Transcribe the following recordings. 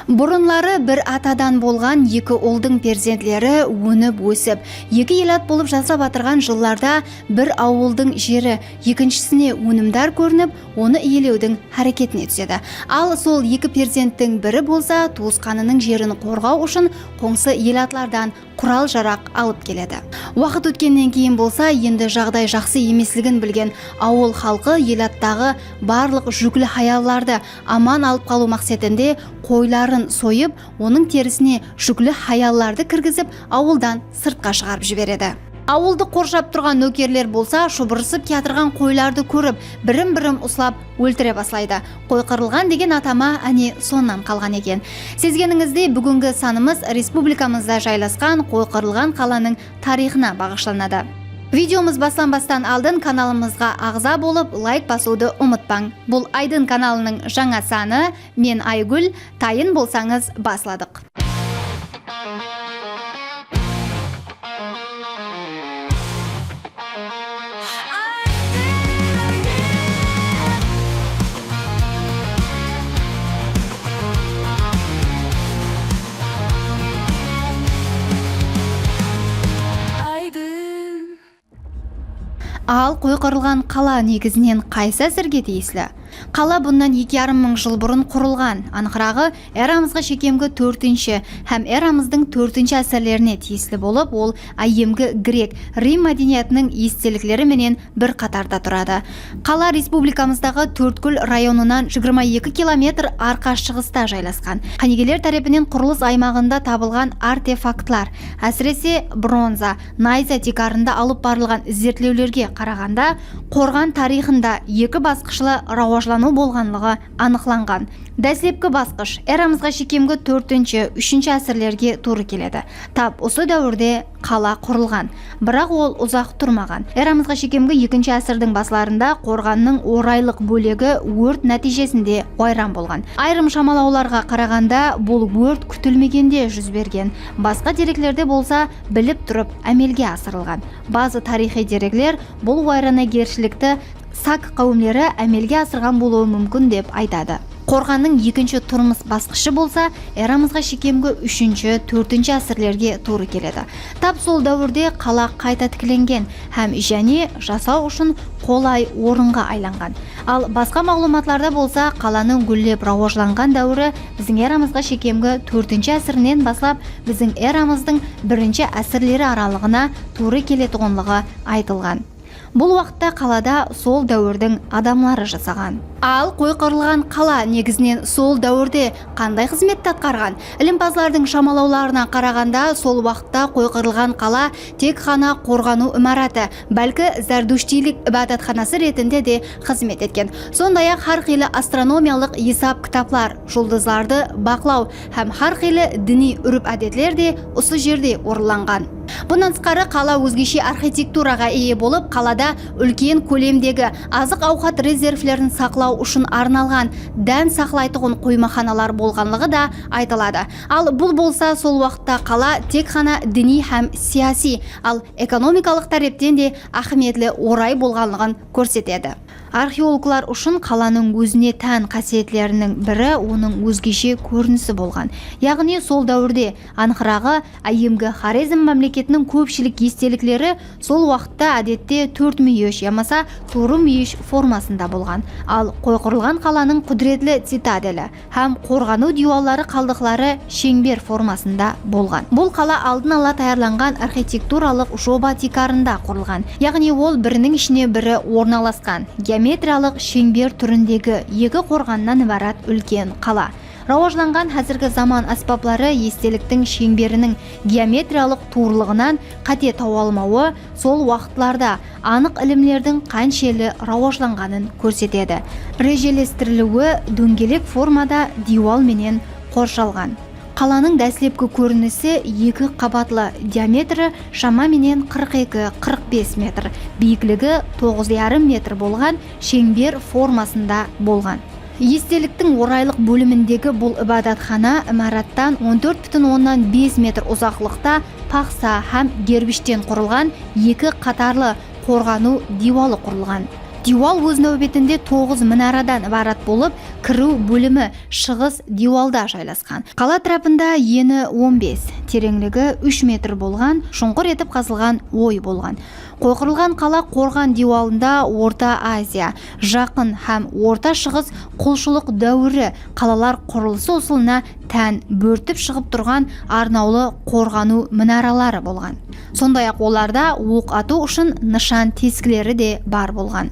Бұрынлары бір атадан болған екі ұлдың перзентлері өніп өсіп, екі ел ат болып жасап атырған жылларда бір ауылдың жері екіншісіне өнімдар көрініп, оны иелеудің әрекетіне түседі. Ал сол екі перзенттің бірі болса, туысқанының жерін қорғау үшін қоңсы ел атлардан құрал жарақ алып келеді. Уақыт өткеннен кейін болса, енді жағдай жақсы емеслігін білген ауыл халқы ел аттағы барлық жүклі хаяларды аман алып қалу мақсатында қойларын сойып, оның терісіне жүклі хаяларды кіргізіп, ауылдан сыртқа шығарып жібереді. Ауылды қоршап тұрған нөкерлер болса, шұбырысып кетірген қойларды көріп, бірін-бірін ұслап өлтіре баслайды. Қой қырылған деген атама әне соннан қалған екен. Сезгеніңізде бүгінгі санымыз республикамызда жайласқан қой қырылған қаланың тарихына бағышталады. Видеомыз бастан алдын каналымызға ағза болып лайк басуды ұмытпаң. Бұл Айдын каналының жаңа саны. Мен Айгүл, тайын болсаңыз басладық. Ал қой қырылған қала негізінен қайсы әсірге тиесілі? Қала бұндан 2,5 мың жыл бұрын құрылған. Анықырағы эрамызға шекемгі 4-ші һәм эрамыздың 4-ші әсірлеріне тиесілі болып, ол айемгі грек, Рим мәдениетінің естеліктері менен бір қатарда тұрады. Қала республикамыздағы Төрткүл районынан 22 километр арқа шығыста жайласқан. Қанегелер тарапынан құрылыс аймағында табылған артефактлар, әсіресе бронза, найза тикарында алып барылған зерттеулерге қарағанда, қорған тарихында екі басқышлы рауажлану болғанлығы анықланған. Дәслепкі басқыш эрамызға шекемгі 4-ші, 3-ші әсірлерге туры келеді. Тап осы дәуірде қала құрылған, бірақ ол ұзақ тұрмаған. Эрамызға шекемгі 2-ші әсірдің басыларында қорғанның орайлық бөлегі өрт нәтижесінде ойран болған. Айрым шамалауларға қарағанда бұл өрт күтілмегенде жүз берген. Басқа деректерде болса біліп тұрып әмелге асырылған. Базы тарихи деректер бұл ойранагершілікті сак қауымдері әмелге асырған болуы мүмкін деп айтады. Қорғанның 2-ші тұрмыс басқышы болса, эрамызға шекемгі 3-ші, 4-ші әсірлерге туры келеді. Тап сол дәуірде қала қайта тікіленген һәм және жасау үшін қолай орынға айланған. Ал басқа мағлұматларда болса, қаланың гүлдеп рауажланған дәуірі біздің эрамызға шекемгі 4-ші әсірінен баслап, біздің эрамыздың 1-ші әсірлері аралығына туры келетұғынлығы айтылған. Бұл уақытта қалада сол дәуірдің адамлары жасаған. Ал қой қырылған қала негізінен сол дәуірде қандай қызметті атқарған? Ілімпазлардың шамалауларына қарағанда, сол уақытта қой қырылған қала тек қана қорғану имараты, бәлкі зардуштилік ибадатханасы ретінде де қызмет еткен. Сондай-ақ әрқилы астрономиялық есап кітаплар, жұлдызларды бақылау һәм әрқилы діни үріп-әдетлер де осы жерде орынланған. Бұнан тысқары қала өзгеше архитектураға ие болып, қалада үлкен көлемдегі азық ауқат резервлерін сақлау үшін арналған дән сақлайтұғын қоймаханалар болғанлығы да айтылады. Ал бұл болса, сол уақытта қала тек қана діни һәм сияси, ал экономикалық тарептен де ахметлі орай болғанлығын көрсетеді. Археологлар үшін қаланың өзіне тән қасиетлерінің бірі оның өзгеше көрінісі болған. Яғни сол дәуірде анықырағы айемгі Хорезм мемлекетінің көпшілік естеліктері сол уақытта әдетте 4 мүйіш, ямаса туры мүйіш формасында болған. Ал қой қырылған қаланың құдіретлі цитаделі һәм қорғану диуалары қалдықлары шеңбер формасында болған. Бұл қала алдын ала таярланған архитектуралық жоба тикарында құрылған. Яғни ол бірінің ішіне бірі орналасқан. Геометриялық шеңбер түріндегі екі қорғаннан ібарат үлкен қала. Рауажланған әзіргі заман аспаплары естеліктің шеңберінің геометриялық туырлығынан қате тауалмауы сол уақытларда анық ілімлердің қаншелі рауажланғанын көрсетеді. Режелестірілуі дөңгелек формада диуал менен қоршалған. Қаланың дәслепкі көрінісі 2 қабатлы, диаметрі шамаменен 42-45 метр, биіктігі 9,5 метр болған шеңбер формасында болған. Естеліктің орайлық бөліміндегі бұл ибадатхана имараттан 14,5 метр ұзақлықта пақса һәм гербіштен құрылған 2 қатарлы қорғану диуалы құрылған. Дюал өз нәубетінде 9 мұнарадан ібарат болып, кіру бөлімі шығыс Дюалда жайласқан. Қала трапында ені 15, тереңлігі 3 метр болған, шұңқыр етіп қазылған ой болған. Қойқырылған қала Қорған Дюалында Орта Азия, жақын һәм Орта Шығыс құлшылық дәуірі қалалар құрылысы ұсылына тән бөртіп шығып тұрған арнаулы қорғану мұнаралары болған. Сондай-ақ оларда оқ ату үшін нышан тескілері де бар болған.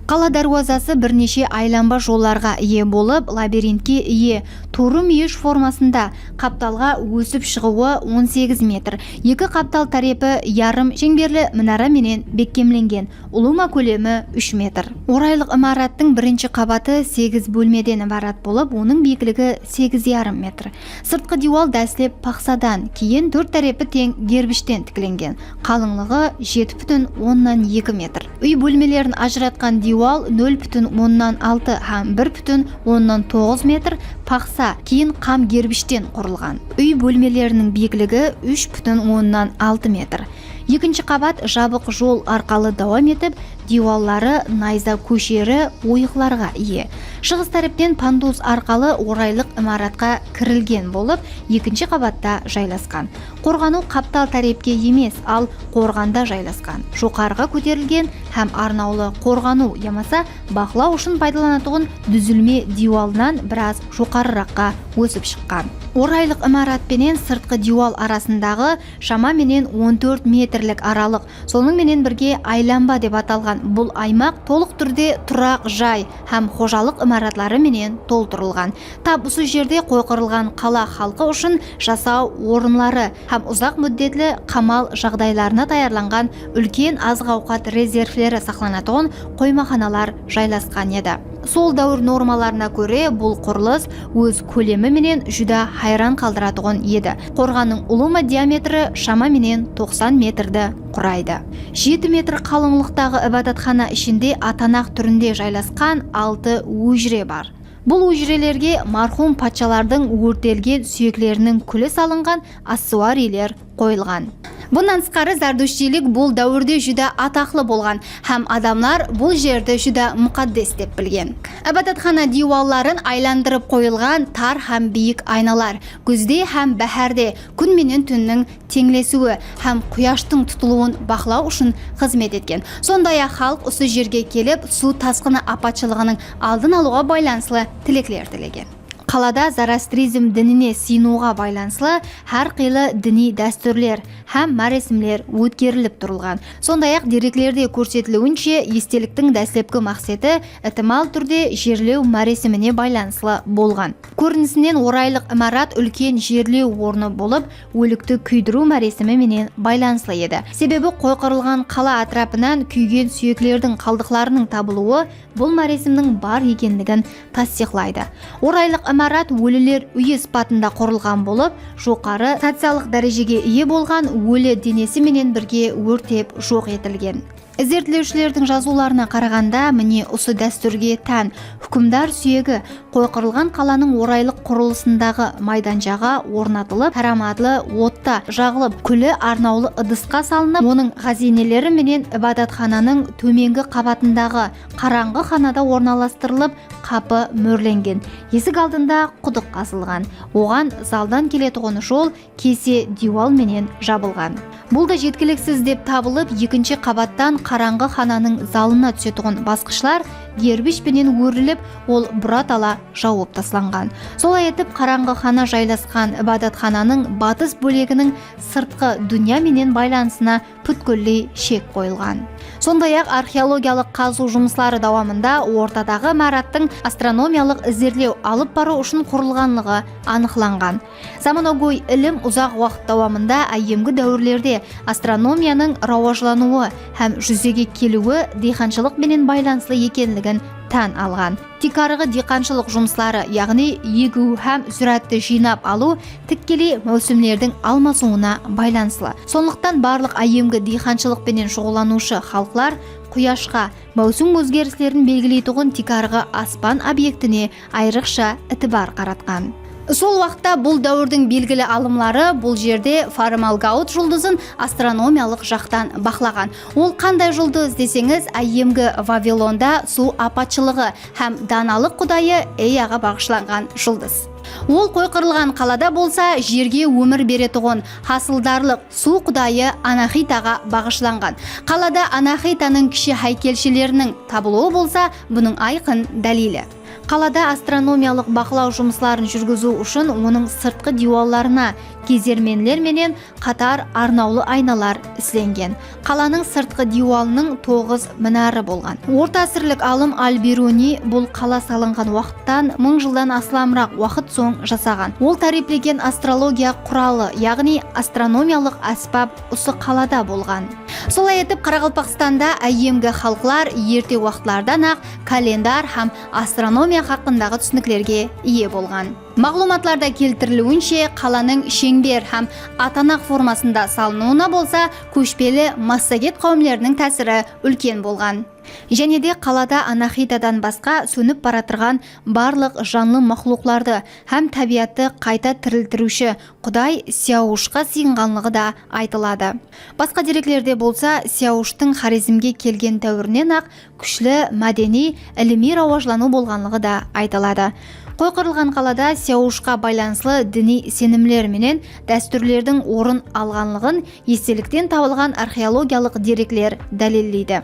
Қала дәруазасы бірнеше айланба жолларға ие болып, лабиринтке ие, туры мүйіш формасында, қапталға өсіп шығуы 18 метр. Екі қаптал тарепі ярым шеңберлі мұнара менен беккемленген, ұлыма көлемі 3 метр. Орайлық имараттың бірінші қабаты 8 бөлмеден ібарат болып, оның биіктігі 8,5 метр. Сыртқы дюал дәслеп пақсадан, кейін 4 тарепі тең гербіштен тікіленген, қалыңлығы 7,2 метр. Үй бөлмелерін ажыратқан дюал 0,6 һәм 1,9 метр пақса, кейін қам гербіштен құрылған. Үй бөлмелерінің биіктігі 3,6 метр. Екінші қабат жабық жол арқалы давам етіп, дюаллары найза көшері ойықларға ие. Шығыс тараптен пандус арқалы орайлық имаратқа кірілген болып, екінші қабатта жайласқан. Қорғану қаптал тарепке емес, ал қорғанда жайласқан. Жоғарыға көтерілген һәм арнаулы қорғану ямаса бақылау үшін пайдаланатұғын дүзілме дюалынан біраз жоғарыраққа өсіп шыққан. Орайлық имаратпенен сыртқы дюал арасындағы шамаменен 14 метрлік аралық, соның менен бірге айланба деп аталған бұл аймақ толық түрде тұрақ жай һәм қожалық имаратлары менен толтырылған. Тап осы жерде қойқырылған қала халқы үшін жасау орынлары һәм ұзақ мүддетлі қамал жағдайларына даярланған үлкен азық-ауқат резервлері сақланатұғын қоймаханалар жайласқан еді. Сол дәуір нормаларына көре бұл құрылыс өз көлемі менен жүда хайран қалдыратұғын еді. Қорғаның ұлыма диаметрі шамаменен 90 метрді құрайды. 7 метр қалыңлықтағы ібадатхана ішінде атанақ түрінде жайласқан 6 өжіре бар. Бұл өжірелерге мархум патшалардың өртелген сүйеклерінің күлі салынған ассуарилер қойылған. Бұнан сқары зардуштилік бұл дәуірде жүда атақлы болған, һәм адамлар бұл жерді жүда мұқаддес деп білген. Ібадатхана дюалларын айландырып қойылған тар һәм биік айналар, күзде һәм бәһәрде күн менен түннің теңлесуі һәм құяштың тұтылуын бақылау үшін қызмет еткен. Сондай-ақ халық осы жерге келіп, су тасқыны апатшылығының алдын алуға байланысты тілеклер тілеген. Қалада зарастризм дініне сиынуға байланысты әр қилы діни дәстүрлер һәм мәресімлер өткеріліп тұрылған. Сондай-ақ деректерде көрсетілуінше, естеліктің дәслепкі мақсаты ықтимал түрде жерлеу мәресіміне байланысты болған. Көрінісінен орайлық имарат үлкен жерлеу орны болып, өлікті күйдіру мәресімі менен байланысты еді. Себебі қойқырылған қала атрапынан күйген сүйеклердің қалдықларының табылуы бұл мәресімнің бар екендігін тасдиқлайды. Орайлық имарат өлілер үйі спатында құрылған болып, жоғары социалық дәрежеге ие болған өлі денесі менен бірге өртеп жоқ етілген. Зерттеушілердің жазуларына қарағанда, міне осы дәстүрге тән хүкімдар сүйегі қойқырылған қаланың орайлық құрылысындағы майданжаға орнатылып, тарамадлы отта жағылып, күлі арнаулы ыдысқа салынып, оның ғазинелері менен ібадатхананың төменгі қабатындағы қараңғы ханада орналастырылып, қапы мөрленген. Есік алдында құдық қазылған. Оған залдан келетұғын жол кесе дюал менен жабылған. Бұл да жеткіліксіз деп табылып, екінші қабаттан қараңғы хананың залына түсетұғын басқышлар гербишпенен өріліп, ол бұратала жауып тасланған. Солай етіп, қараңғы хана жайласқан ібадатхананың батыс бөлегінің сыртқы дүния менен байланысына бүткілдей шек қойылған. Сондай-ақ археологиялық қазу жұмыслары давамында ортадағы имараттың астрономиялық іздерлеу алып бару үшін құрылғанлығы анықланған. Заманауи ілім ұзақ уақыт давамында әйемгі дәуірлерде астрономияның рауажлануы һәм жүзеге келуі диқаншылық менен байланысты екенлігін тән алған. Тикарығы диқаншылық жұмыслары, яғни егу һәм сүратті жинап алу тіккелей мәусімлердің алмасуына байланысты. Сондықтан барлық әйемгі диқаншылықпенен шұғыланушы халықлар құяшқа мәусім өзгерістерін белгілейтұғын тикарығы аспан объектіне айрықша ітібар қаратқан. Сол уақытта бұл дәуірдің белгілі алымлары бұл жерде Фармалгаут жұлдызын астрономиялық жақтан бақылаған. Ол қандай жұлдыз десеңіз, әйемгі Вавилонда су апатшылығы һәм даналық құдайы Эяға бағышланған жұлдыз. Ол қойқырылған қалада болса, жерге өмір беретұғын хасылдарлық су құдайы Анахитаға бағышланған. Қалада Анахитаның кіші хайкелшілерінің табылуы болса, бұның айқын дәлелі. Қалада астрономиялық бақылау жұмысларын жүргізу үшін оның сыртқы диуалларына кезерменлер менен қатар арнаулы айналар ісленген. Қаланың сыртқы диуалының 9 мінәрі болған. Орта әсірлік алым Аль-Бируни бұл қала салынған уақыттан 1000 жылдан асыламырақ уақыт соң жасаған. Ол тарифлеген астрология құралы, яғни астрономиялық аспап осы қалада болған. Солай етіп, Қарақалпақстанда әйемгі халқылар ерте уақытлардан ақ календар һәм астрономия хақындағы түсініктерге ие болған. Мағлұматларда келтірілуінше, қаланың шеңбер һәм атанақ формасында салынуына болса, көшпелі массагет қауымлерінің тәсірі үлкен болған. Және де қалада Анахитадан басқа сөніп баратырған барлық жанлы мақлуқларды һәм табиатты қайта тірілтіруші құдай Сяушқа сиынғанлығы да айтылады. Басқа деректерде болса, Сяуштың Хорезмге келген дәуірінен ақ күшлі мәдени, іліми рауажлану болғанлығы да айтылады. Қойқырылған қалада Сяушқа байланыслы діни сенімлер менен дәстүрлердің орын алғанлығын естеліктен табылған археологиялық деректер дәлелдейді.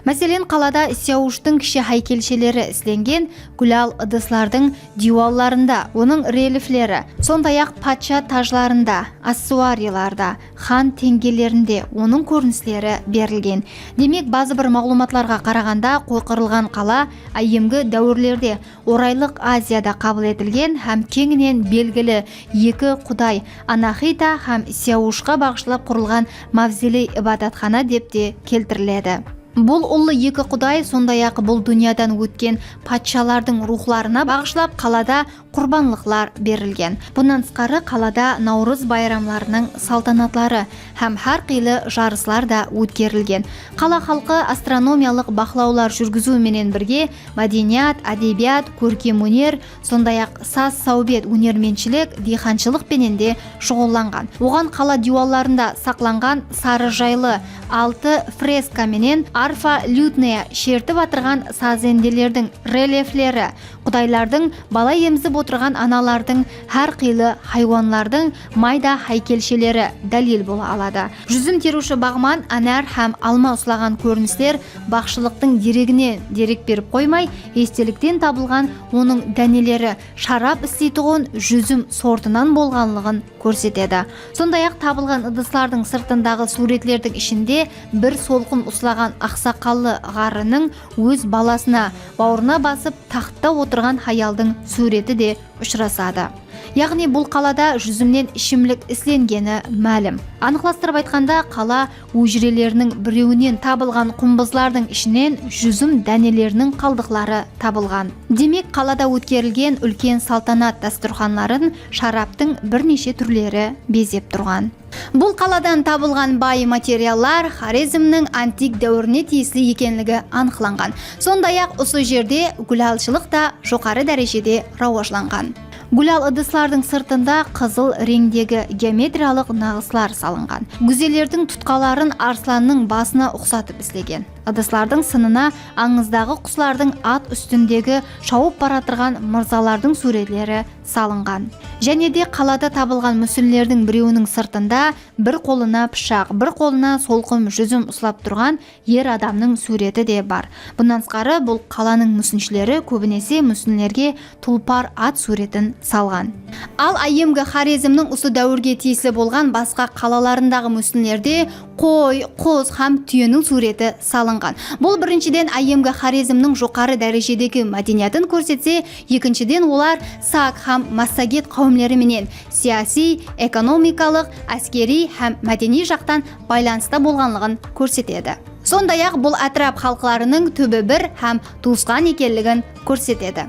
Мәселен, қалада Сяуштың кіші хайкелшелері ісленген гүлал ыдыслардың диуалларында, оның рельефлері, сондай-ақ патша тажларында, ассуариларда, хан теңгелерінде оның көріністері берілген. Демек, базы бір мағлұматларға қарағанда қойқырылған қала әйемгі дәуірлерде орайлық Азияда қабыл етілген һәм кеңінен белгілі екі құдай Анахита һәм Сяушқа бағышлап құрылған мавзелей ибадатхана деп те келтіріледі. Бұл ұлы екі құдай сондай-ақ бұл дүниядан өткен патшалардың рухларына бағышлап қалада құрбанлықлар берілген. Бұнан тысқары қалада Наурыз байрамларының салтанатлары һәм әрқилы жарыслар да өткерілген. Қала халқы астрономиялық бақылаулар жүргізу менен бірге мәдениет, әдебиет, көркем өнер, сондай-ақ саз саубет өнерменшілік, диханшылық пенен де шұғылданған. Оған қала диуалларында сақланған сары жайлы 6 фреска менен арфа лютная шертіп атырған сазенделердің рельефлері, құдайлардың бала емзіп отырған аналардың, әрқилы хайуанлардың майда хайкелшелері дәлел бола алады. Жүзім теруші бағман, анар һәм алма ұсылаған көріністер бақшылықтың дерегіне дерек беріп қоймай, естеліктен табылған оның дәнелері шарап істейтұғын жүзім сортынан болғанлығын көрсетеді. Сондай-ақ табылған ыдыслардың сыртындағы суретлердің ішінде бір солқын ұсылаған ақсақаллы ғарының өз баласына бауырына басып тақта отырған хаялдың суреті де ұшырасады. Яғни бұл қалада жүзімнен ішімлік ісленгені мәлім. Анықластырып айтқанда, қала өжірелерінің біреуінен табылған құмбызлардың ішінен жүзім дәнелерінің қалдықлары табылған. Демек, қалада өткерілген үлкен салтанат дастұрханларын шараптың бірнеше түрлері безеп тұрған. Бұл қаладан табылған бай материаллар Хорезмнің антик дәуіріне тиесілі екенлігі анықланған. Сондай-ақ осы жерде гүлалшылық та жоғары дәрежеде рауажланған. Гүлал ыдыслардың сыртында қызыл реңдегі геометриялық нағыслар салынған. Гүзелердің тұтқаларын арсланның басына ұқсатып істеген. Ыдыслардың сынына аңыздағы құслардың ат үстіндегі шауып баратырған мырзалардың суретлері салынған. Және де қалада табылған мүсіндердің біреуінің сыртында бір қолына пышақ, бір қолына солқым жүзім ұслап тұрған ер адамның суреті де бар. Бұнан тысқары бұл қаланың мүсіншілері көбінесе мүсіндерге тұлпар ат суретін салған. Ал әйемгі Хорезмнің осы дәуірге тиесілі болған басқа қалаларындағы мүсіндерде қой, құс һәм түйенің суреті салынған. Бұл біріншіден әйемгі Хорезмнің жоғары дәрежедегі мәдениетін көрсетсе, екіншіден олар сак һәм массагет қауымлері менен саяси, экономикалық, әскери һәм мәдени жақтан байланыста болғанлығын көрсетеді. Сондай-ақ бұл әтрап халқыларының түбі бір һәм туысқан екенлігін көрсетеді.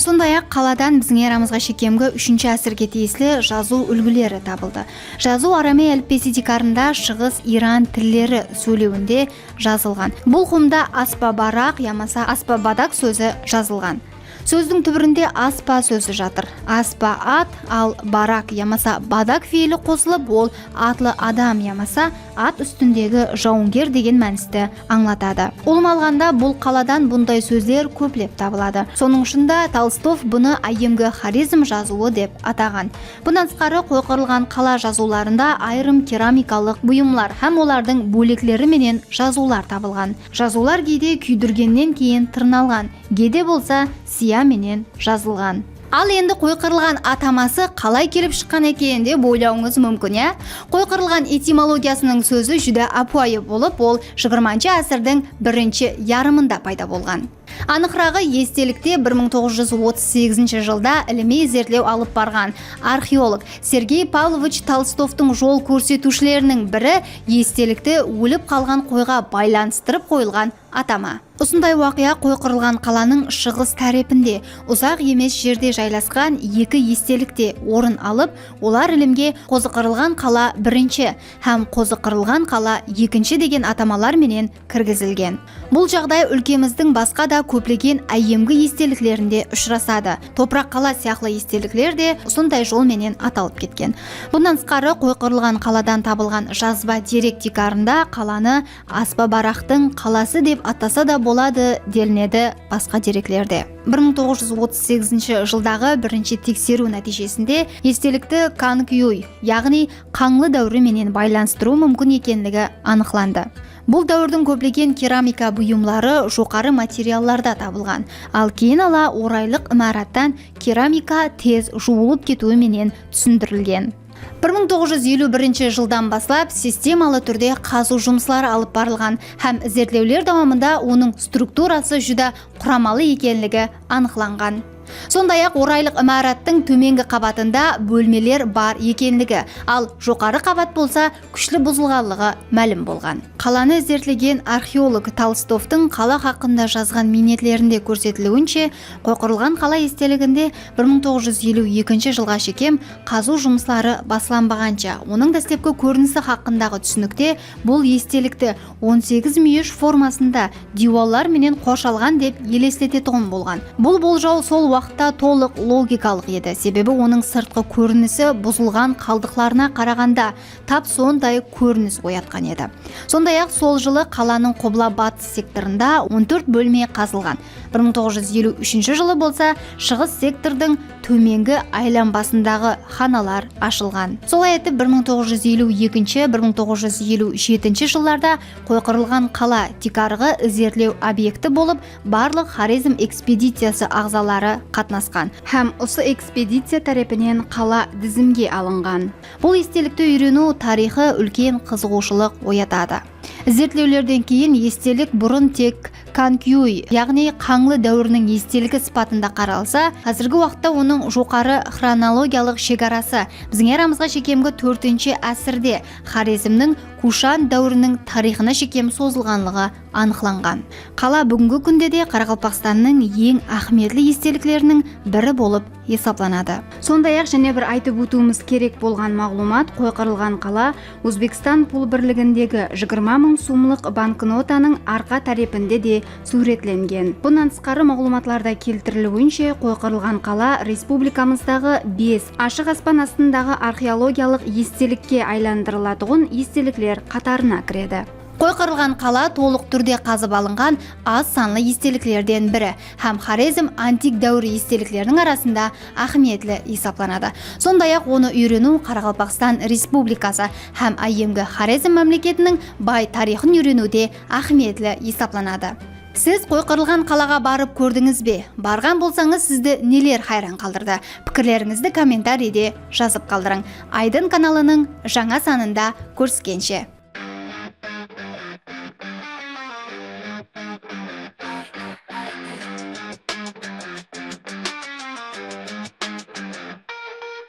Сондай-ақ қаладан біздің эрамызға шекемгі 3-ші әсірге тиесілі жазу үлгілері табылды. Жазу арамей әліппесі дикарында шығыс Иран тілдері сөйлеуінде жазылған. Бұл құмда аспабарақ, ямаса аспабадак сөзі жазылған. Сөздің түбірінде аспа сөзі жатыр. Аспа ат, ал барак ямаса бадак фейлі қосылып, ол атлы адам ямаса ат үстіндегі жауынгер деген мәністі аңлатады. Олым алғанда бұл қаладан бұндай сөздер көплеп табылады. Соның ұшында Толстов бұны айымғы Хорезм жазуы деп атаған. Бұнан тысқары қойқырылған қала жазуларында айрым керамикалық бұйымлар һәм олардың бөлеклері менен жазулар табылған. Жазулар кейде күйдіргеннен кейін тырналған, кейде болса сия менен жазылған. Ал енді қойқырылған атамасы қалай келіп шыққан екен деп ойлауыңыз мүмкін, иә? Қойқырылған этимологиясының сөзі жүдә апуайы болып, ол 20-ші ғасырдың бірінші ярымында пайда болған. Анықрағы естелікте 1938 жылда іліми зерттеу алып барған археолог Сергей Павлович Толстовтың жол көрсетушілерінің бірі естелікті өліп қалған қойға байланыстырып қойылған атама. Осындай уақия қойқырылған қаланың шығыс тәрепінде ұзақ емес жерде жайласқан екі естелікте орын алып, олар ілімге қозықырылған қала бірінші һәм қозықырылған қала екінші деген атамалар менен кіргізілген. Бұл жағдай өлкеміздің басқа да көплеген әйемгі естеліктерінде ұшырасады. Топырақ қала сияқты естеліктер де осындай жол менен аталып кеткен. Бұнан тысқары қойқырылған қаладан табылған жазба дерек дигарында қаланы аспа барақтың қаласы деп атаса да болады делінеді басқа деректерде. 1938 жылдағы бірінші тексеру нәтижесінде естелікті Канкюй, яғни қаңлы дәуірі менен байланыстыру мүмкін екенлігі анықланды. Бұл дәуірдің көптеген керамика бұйымлары жоғары материалларда табылған, ал кейін ала орайлық имараттан керамика тез жуылып кетуі менен түсіндірілген. 1951 жылдан бастап системалы түрде қазу жұмыстары алып барылған һәм зерттеулер давамында оның структурасы жүдә құрамалы екенлігі анықланған. Сондай-ақ орайлық имараттың төменгі қабатында бөлмелер бар екенлігі, ал жоғары қабат болса күшлі бұзылғанлығы мәлім болған. Қаланы зерттеген археолог Толстовтың қала хақында жазған минетлерінде көрсетілуінше, қойқырылған қала естелігінде 1952 жылға шекем қазу жұмыстары басыланбағанша, оның дәстепкі көрінісі хақындағы түсінікте бұл естелікті 18 мүйіш формасында диуаллар менен қоршалған деп елестететін болған. Бұл болжау сол уақытта толық логикалық еді, себебі оның сыртқы көрінісі бұзылған қалдықларына қарағанда тап сондай көрініс оятқан еді. Сондай-ақ сол жылы қаланың Қобла батыс секторында 14 бөлме қазылған. 1953 жылы болса шығыс сектордың төменгі айланбасындағы ханалар ашылған. Солай етіп 1952-1957 жылдарда қойқырылған қала тикарғы зерттеу объекті болып, барлық Хорезм экспедициясы ағзалары қатнасқан. Һәм осы экспедиция тарапынан қала тізімге алынған. Бұл естелікті үйрену тарихы үлкен қызығушылық оятады. Зерттеулерден кейін естелік бұрын тек Канкюй, яғни қаңлы дәуірінің естелігі сипатында қаралса, қазіргі уақытта оның жоғары хронологиялық шекарасы біздің эрамызға шекемгі 4-ші әсірде Хорезмнің Кушан дәуірінің тарихына шекем созылғанлығы анықланған. Қала бүгінгі күнде де Қарақалпақстанның ең ахметлі естеліктерінің бірі болып есапланады. Сондай-ақ және бір айтып өтуіміз керек болған мағлұмат, қойқырылған қала Өзбекстан пұл бірлігіндегі 20 000 сумлық банкнотаның арқа тарепінде де суретленген. Бұнан тысқары мағлұматларда келтірілуінше, қойқырылған қала республикамыздағы 5 ашық аспан астындағы археологиялық естелікке айландырылатұғын естеліклер қатарына кіреді. Қойқырылған қала толық түрде қазып алынған аз санлы естеліктерден бірі һәм Хорезм антик дәуірі естеліктерінің арасында ахметлі есапланады. Сондай-ақ оны үйрену Қарақалпақстан Республикасы һәм айемгі Хорезм мемлекетінің бай тарихын үйренуде ахметлі есапланады. Сіз қойқырылған қалаға барып көрдіңіз бе? Барған болсаңыз сізді нелер хайран қалдырды? Пікірлеріңізді комментарийде жазып қалдырың. Айдын каналының жаңа санында көріскенше.